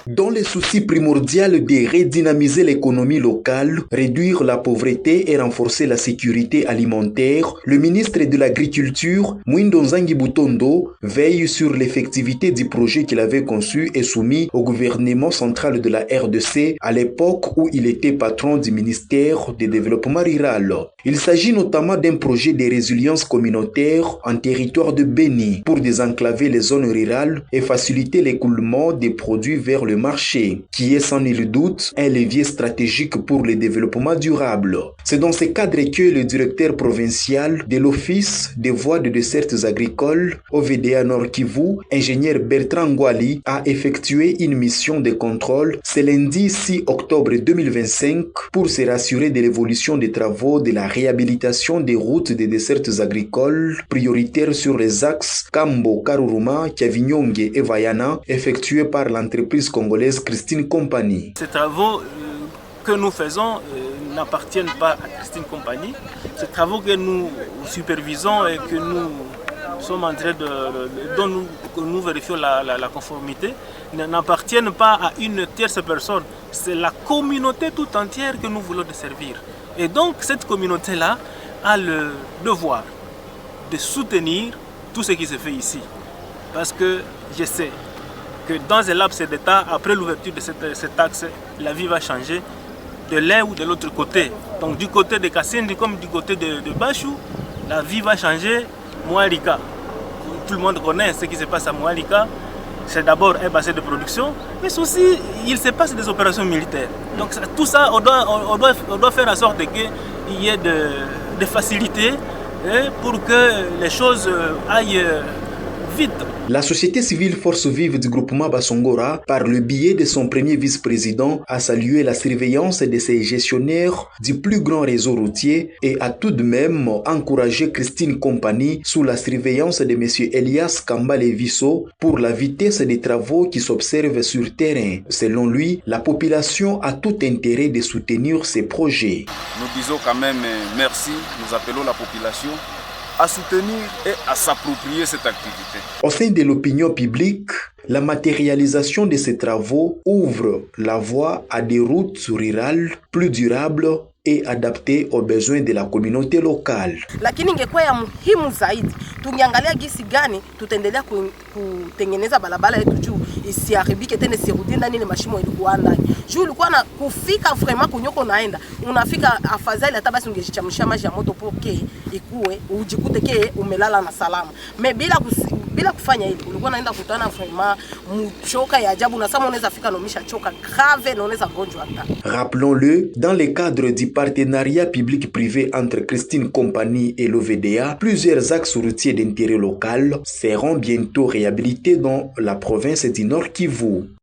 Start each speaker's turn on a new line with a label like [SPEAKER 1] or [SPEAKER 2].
[SPEAKER 1] Dans le souci primordial de redynamiser l'économie locale, réduire la pauvreté et renforcer la sécurité alimentaire, le ministre de l'Agriculture, Mwindo Nzangi Butondo, veille sur l'effectivité du projet qu'il avait conçu et soumis au gouvernement central de la RDC à l'époque où il était patron du ministère du Développement rural. Il s'agit notamment d'un projet de résilience communautaire en territoire de Beni pour désenclaver les zones rurales et faciliter l'écoulement des produits vers le marché, qui est sans nul doute un levier stratégique pour le développement durable. C'est dans ce cadre que le directeur provincial de l'Office des voies de dessertes agricoles, OVDA Nord Kivu, ingénieur Bertrand Ngwali, a effectué une mission de contrôle ce lundi 6 octobre 2025 pour se rassurer de l'évolution des travaux de la réhabilitation des routes des dessertes agricoles prioritaires sur les axes Kambo, Karuruma, Kavinyonge et Vayana, effectués par l'entreprise congolaise Christine Company.
[SPEAKER 2] Ces travaux que nous faisons n'appartiennent pas à Christine Company. Ces travaux que nous supervisons et que nous sommes en train dont nous vérifions la conformité n'appartiennent pas à une tierce personne. C'est la communauté tout entière que nous voulons desservir. Et donc cette communauté-là a le devoir de soutenir tout ce qui se fait ici. Parce que je sais que dans un laps de temps, après l'ouverture de cet axe, la vie va changer de l'un ou de l'autre côté. Donc du côté de Kassindi comme du côté de Bachou, la vie va changer. Moualika, tout le monde connaît ce qui se passe à Moualika. C'est d'abord un bassin de production, mais aussi il se passe des opérations militaires. Donc tout ça, on doit faire en sorte qu'il y ait de facilité pour que les choses aillent vite.
[SPEAKER 1] La société civile Force Vive du groupement Basongora, par le biais de son premier vice-président, a salué la surveillance de ses gestionnaires du plus grand réseau routier et a tout de même encouragé Christine Company sous la surveillance de M. Elias Kambale-Visso pour la vitesse des travaux qui s'observent sur terrain. Selon lui, la population a tout intérêt de soutenir ces projets.
[SPEAKER 3] Nous disons quand même merci, nous appelons la population à soutenir et à s'approprier cette activité.
[SPEAKER 1] Au sein de l'opinion publique, la matérialisation de ces travaux ouvre la voie à des routes rurales plus durables et adaptées aux besoins de la communauté locale.
[SPEAKER 4] Lakini ingekuwa ya muhimu zaidi tungeangalia gisi gani tutaendelea kutengeneza barabara yetu juu isiharibike tena, isirudi ndani ile mashimo ilikuwa ndani. Juu ulikuwa na kufika vraiment kunyoko naenda unafika afadhali hata basi ungejichamsha maji ya moto poke ikue ujikute ke umelala na salama. Mais bila kufanya hivi ulikuwa naenda kutana vraiment mchoka ya ajabu na sama unaweza fika nomisha choka grave na unaweza gonjwa hata.
[SPEAKER 1] Rappelons-le, dans le cadre du partenariat public-privé entre Christine Company et l'OVDA, plusieurs axes routiers d'intérêt local seront bientôt réhabilités dans la province du Nord Kivu.